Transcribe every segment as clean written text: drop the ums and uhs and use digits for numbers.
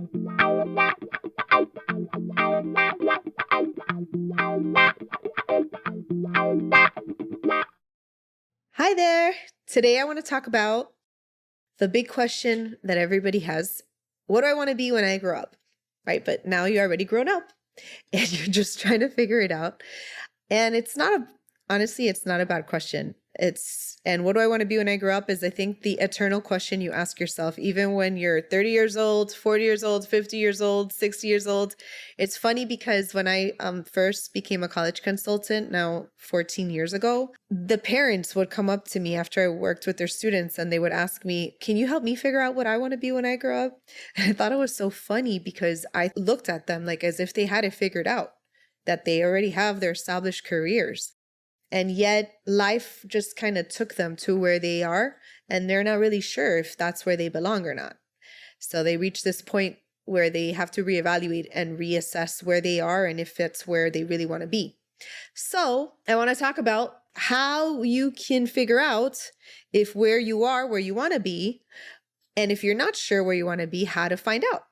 Hi there. Today I want to talk about the big question that everybody has. What do I want to be when I grow up? Right? But now you're already grown up and you're just trying to figure it out. And honestly, it's not a bad question. And what do I want to be when I grow up is, I think, the eternal question you ask yourself, even when you're 30 years old, 40 years old, 50 years old, 60 years old. It's funny because when I first became a college consultant, now 14 years ago, the parents would come up to me after I worked with their students and they would ask me, can you help me figure out what I want to be when I grow up? And I thought it was so funny because I looked at them like as if they had it figured out, that they already have their established careers. And yet life just kind of took them to where they are, and they're not really sure if that's where they belong or not. So they reach this point where they have to reevaluate and reassess where they are and if it's where they really want to be. So I want to talk about how you can figure out if where you are, where you want to be, and if you're not sure where you want to be, how to find out.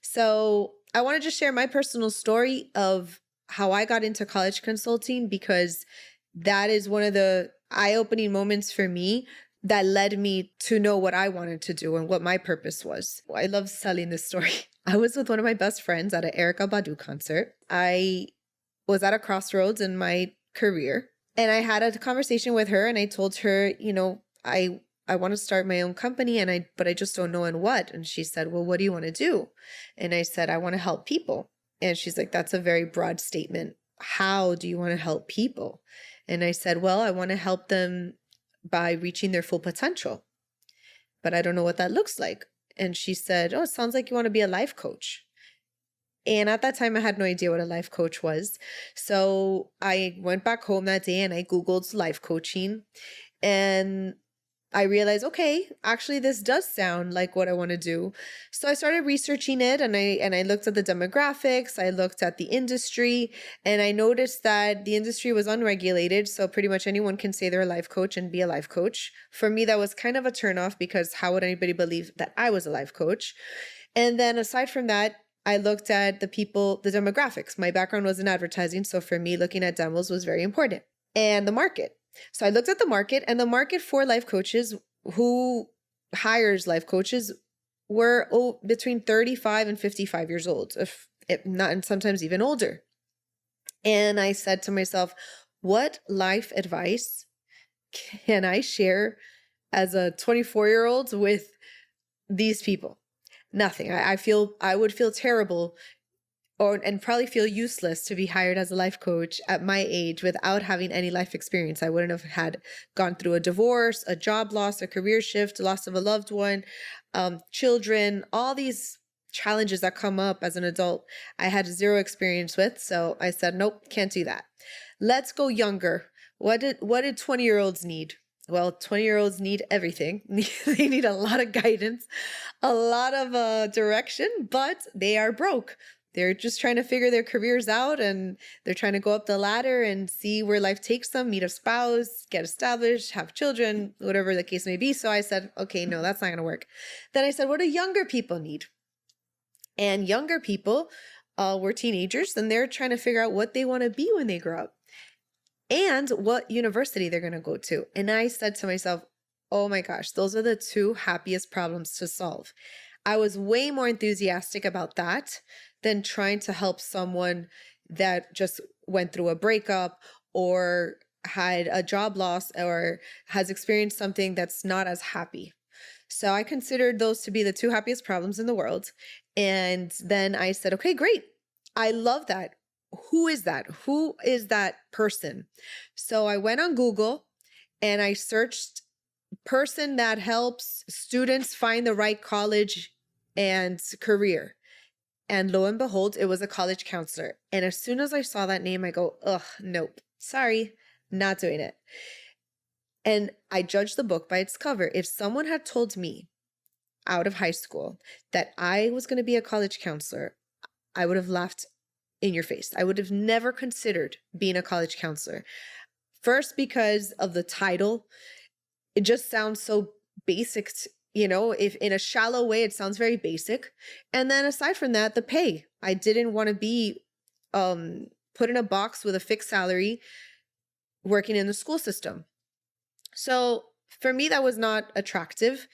So I want to just share my personal story of how I got into college consulting, because that is one of the eye-opening moments for me that led me to know what I wanted to do and what my purpose was. I love telling this story. I was with one of my best friends at an Erykah Badu concert. I was at a crossroads in my career, and I had a conversation with her, and I told her, I want to start my own company, but I just don't know in what. And she said, well, what do you want to do? And I said, I want to help people. And she's like, that's a very broad statement. How do you want to help people? And I said, well, I want to help them by reaching their full potential, but I don't know what that looks like. And she said, oh, it sounds like you want to be a life coach. And at that time, I had no idea what a life coach was. So I went back home that day and I Googled life coaching, and I realized, okay, actually, this does sound like what I want to do. So I started researching it, and I looked at the demographics, I looked at the industry, and I noticed that the industry was unregulated. So pretty much anyone can say they're a life coach and be a life coach. For me, that was kind of a turnoff, because how would anybody believe that I was a life coach? And then aside from that, I looked at the demographics. My background was in advertising. So for me, looking at demos was very important. And the market. So I looked at the market, and the market for life coaches, who hires life coaches, were between 35 and 55 years old, if not, and sometimes even older. And I said to myself, what life advice can I share as a 24-year-old with these people? Nothing. I would feel terrible and probably feel useless to be hired as a life coach at my age without having any life experience. I wouldn't have gone through a divorce, a job loss, a career shift, loss of a loved one, children, all these challenges that come up as an adult. I had zero experience with. So I said, nope, can't do that. Let's go younger. What did 20-year-olds need? Well, 20-year-olds need everything. They need a lot of guidance, a lot of direction, but they are broke. They're just trying to figure their careers out, and they're trying to go up the ladder and see where life takes them, meet a spouse, get established, have children, whatever the case may be. So I said, okay, no, that's not going to work. Then I said, what do younger people need? And younger people were teenagers, and they're trying to figure out what they want to be when they grow up and what university they're going to go to. And I said to myself, oh my gosh, those are the two happiest problems to solve. I was way more enthusiastic about that than trying to help someone that just went through a breakup or had a job loss or has experienced something that's not as happy. So I considered those to be the two happiest problems in the world. And then I said, okay, great. I love that. Who is that? Who is that person? So I went on Google and I searched person that helps students find the right college and career. And lo and behold, it was a college counselor. And as soon as I saw that name, I go, ugh, nope, sorry, not doing it. And I judged the book by its cover. If someone had told me out of high school that I was going to be a college counselor, I would have laughed in your face. I would have never considered being a college counselor. First, because of the title. It just sounds so basic if in a shallow way, it sounds very basic. And then aside from that, the pay. I didn't want to be put in a box with a fixed salary working in the school system. So for me, that was not attractive.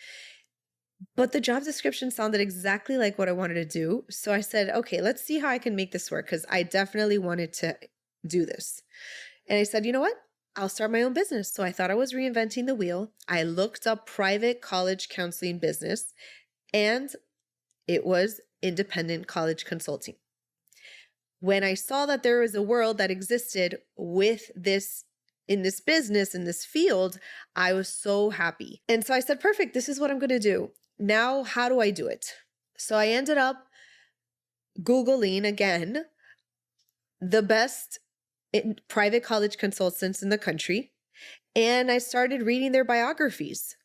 But the job description sounded exactly like what I wanted to do. So I said, okay, let's see how I can make this work, because I definitely wanted to do this. And I said, you know what? I'll start my own business. So I thought I was reinventing the wheel. I looked up private college counseling business, and it was independent college consulting. When I saw that there was a world that existed with this in this business, in this field, I was so happy. And so I said, perfect, this is what I'm going to do. Now, how do I do it? So I ended up Googling again the best private college consultants in the country, and I started reading their biographies.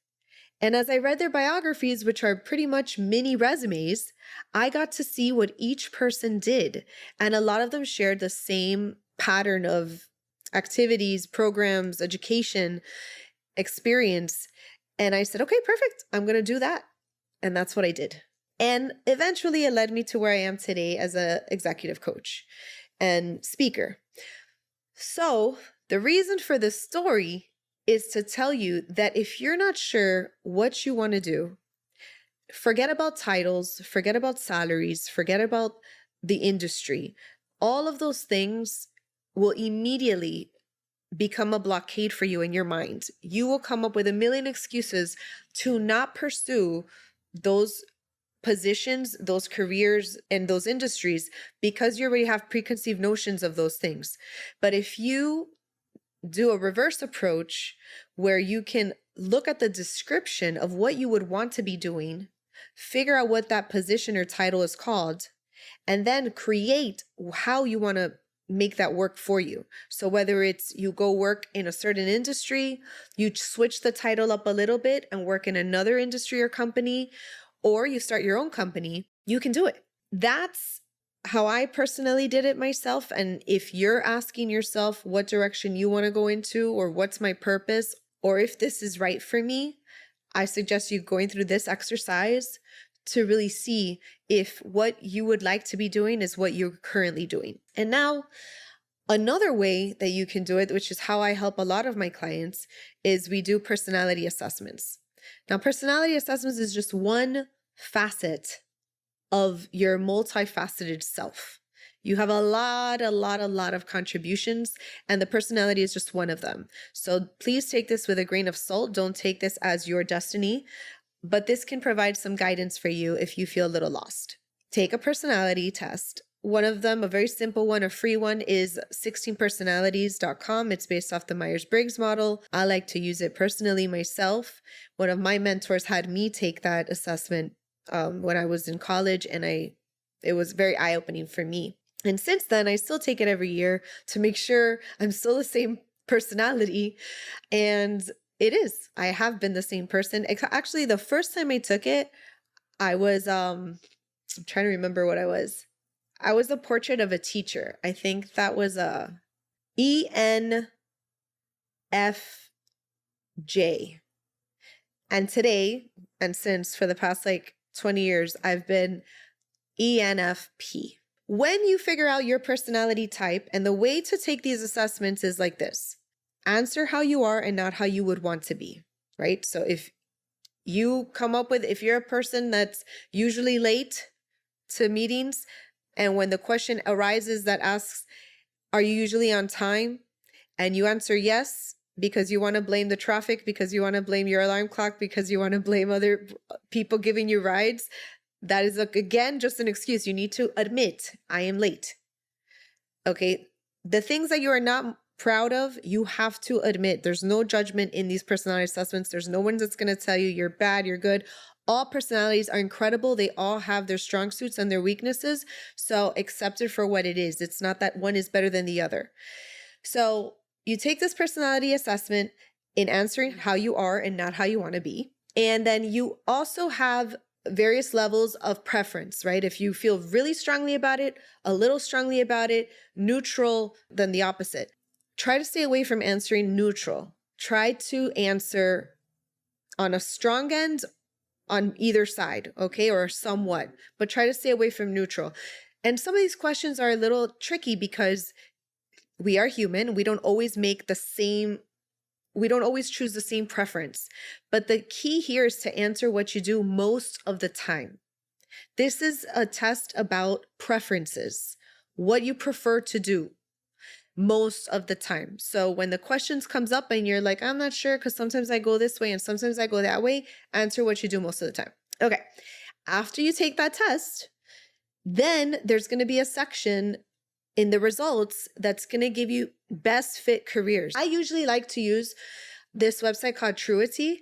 And as I read their biographies, which are pretty much mini resumes, I got to see what each person did. And a lot of them shared the same pattern of activities, programs, education, experience. And I said, okay, perfect. I'm going to do that. And that's what I did. And eventually it led me to where I am today as an executive coach and speaker. So the reason for this story is to tell you that if you're not sure what you want to do, forget about titles, forget about salaries, forget about the industry. All of those things will immediately become a blockade for you in your mind. You will come up with a million excuses to not pursue those positions, those careers, and those industries because you already have preconceived notions of those things. But if you do a reverse approach where you can look at the description of what you would want to be doing, figure out what that position or title is called, and then create how you want to make that work for you. So whether it's you go work in a certain industry, you switch the title up a little bit and work in another industry or company, or you start your own company, you can do it. That's how I personally did it myself. And if you're asking yourself what direction you want to go into, or what's my purpose, or if this is right for me, I suggest you going through this exercise to really see if what you would like to be doing is what you're currently doing. And now, another way that you can do it, which is how I help a lot of my clients, is we do personality assessments. Now, personality assessments is just one facet of your multifaceted self. You have a lot of contributions, and the personality is just one of them. So please take this with a grain of salt. Don't take this as your destiny, but this can provide some guidance for you if you feel a little lost. Take a personality test. One of them, a very simple one, a free one, is 16personalities.com. It's based off the Myers-Briggs model. I like to use it personally myself. One of my mentors had me take that assessment when I was in college, and it was very eye-opening for me. And since then, I still take it every year to make sure I'm still the same personality. And it is. I have been the same person. Actually, the first time I took it, I was, I'm trying to remember what I was. I was a portrait of a teacher. I think that was a ENFJ. And today, and since for the past 20 years, I've been ENFP. When you figure out your personality type, and the way to take these assessments is like this: answer how you are and not how you would want to be, right? So if you come up with, if you're a person that's usually late to meetings, and when the question arises that asks, are you usually on time? And you answer yes, because you want to blame the traffic, because you want to blame your alarm clock, because you want to blame other people giving you rides, that is, again, just an excuse. You need to admit, I am late. Okay. The things that you are not proud of, you have to admit. There's no judgment in these personality assessments. There's no one that's going to tell you you're bad, you're good. All personalities are incredible. They all have their strong suits and their weaknesses. So accept it for what it is. It's not that one is better than the other. So you take this personality assessment in answering how you are and not how you want to be. And then you also have various levels of preference, right? If you feel really strongly about it, a little strongly about it, neutral, then the opposite. Try to stay away from answering neutral. Try to answer on a strong end on either side, okay, or somewhat, but try to stay away from neutral. And some of these questions are a little tricky because we are human. We don't always choose the same preference. But the key here is to answer what you do most of the time. This is a test about preferences, what you prefer to do most of the time. So when the questions comes up and you're like, I'm not sure because sometimes I go this way and sometimes I go that way, answer what you do most of the time. Okay. After you take that test, then there's going to be a section in the results that's going to give you best fit careers. I usually like to use this website called Truity,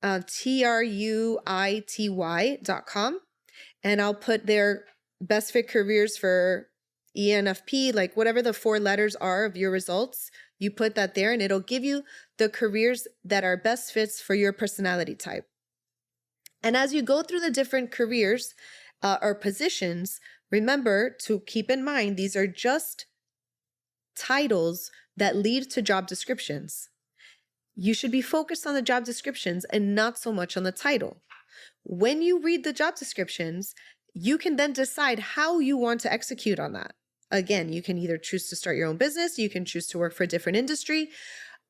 TRUITY.com. And I'll put their best fit careers for ENFP, like whatever the 4 letters are of your results, you put that there and it'll give you the careers that are best fits for your personality type. And as you go through the different careers or positions, remember to keep in mind, these are just titles that lead to job descriptions. You should be focused on the job descriptions and not so much on the title. When you read the job descriptions, you can then decide how you want to execute on that. Again, you can either choose to start your own business, you can choose to work for a different industry,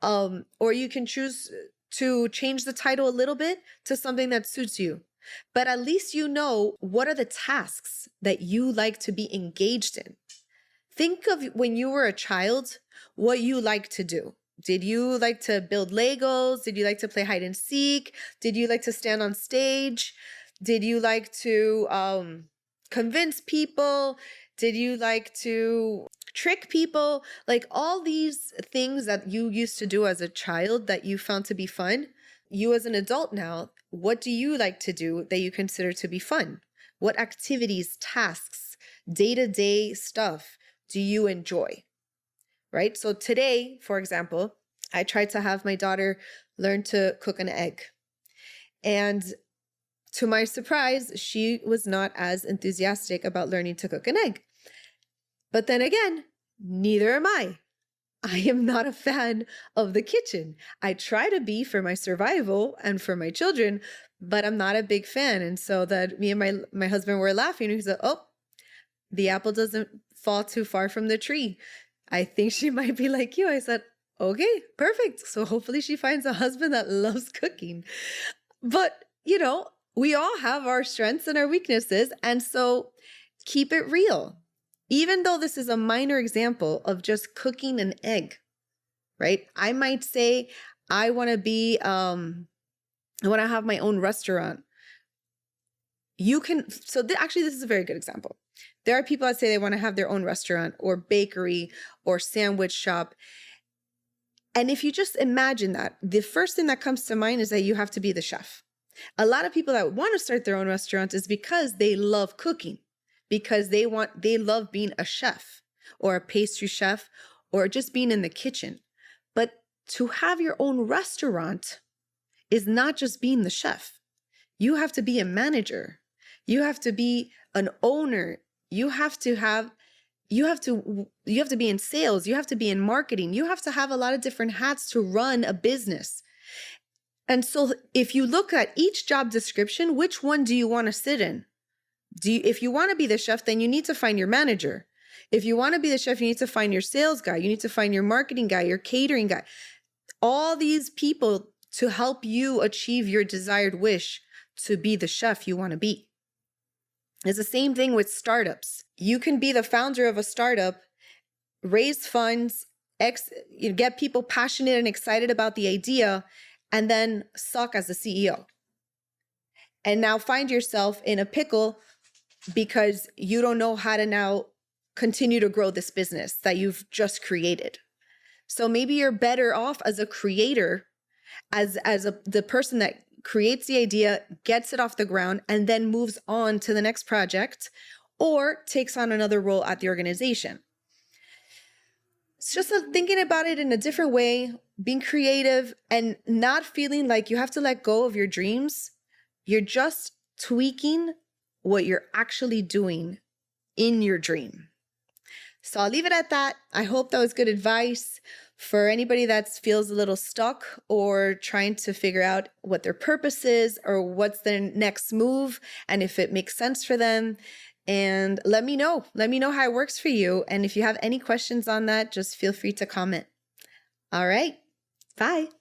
or you can choose to change the title a little bit to something that suits you. But at least you know what are the tasks that you like to be engaged in. Think of when you were a child, what you like to do. Did you like to build Legos? Did you like to play hide and seek? Did you like to stand on stage? Did you like to convince people? Did you like to trick people? Like all these things that you used to do as a child that you found to be fun. You as an adult now, what do you like to do that you consider to be fun? What activities, tasks, day-to-day stuff do you enjoy? Right? So today, for example, I tried to have my daughter learn to cook an egg. And to my surprise, she was not as enthusiastic about learning to cook an egg. But then again, neither am I. I am not a fan of the kitchen. I try to be for my survival and for my children, but I'm not a big fan. And so that me and my husband were laughing. He said, oh, the apple doesn't fall too far from the tree. I think she might be like you. I said, okay, perfect. So hopefully she finds a husband that loves cooking. But, we all have our strengths and our weaknesses. And so keep it real. Even though this is a minor example of just cooking an egg, right? I might say, I want to have my own restaurant. Actually, this is a very good example. There are people that say they want to have their own restaurant or bakery or sandwich shop. And if you just imagine that, the first thing that comes to mind is that you have to be the chef. A lot of people that want to start their own restaurant is because they love cooking, because they love being a chef or a pastry chef or just being in the kitchen. But to have your own restaurant is not just being the chef. You have to be a manager. You have to be an owner. You have to be in sales. You have to be in marketing. You have to have a lot of different hats to run a business. And so if you look at each job description, which one do you want to sit in? If you want to be the chef, then you need to find your manager. If you want to be the chef, you need to find your sales guy. You need to find your marketing guy, your catering guy. All these people to help you achieve your desired wish to be the chef you want to be. It's the same thing with startups. You can be the founder of a startup, raise funds, get people passionate and excited about the idea, and then suck as the CEO. And now find yourself in a pickle because you don't know how to now continue to grow this business that you've just created. So maybe you're better off as a creator, the person that creates the idea, gets it off the ground, and then moves on to the next project or takes on another role at the organization. It's just thinking about it in a different way, being creative and not feeling like you have to let go of your dreams. You're just tweaking what you're actually doing in your dream. So I'll leave it at that. I hope that was good advice for anybody that feels a little stuck or trying to figure out what their purpose is or what's their next move and if it makes sense for them. And let me know. Let me know how it works for you. And if you have any questions on that, just feel free to comment. All right. Bye.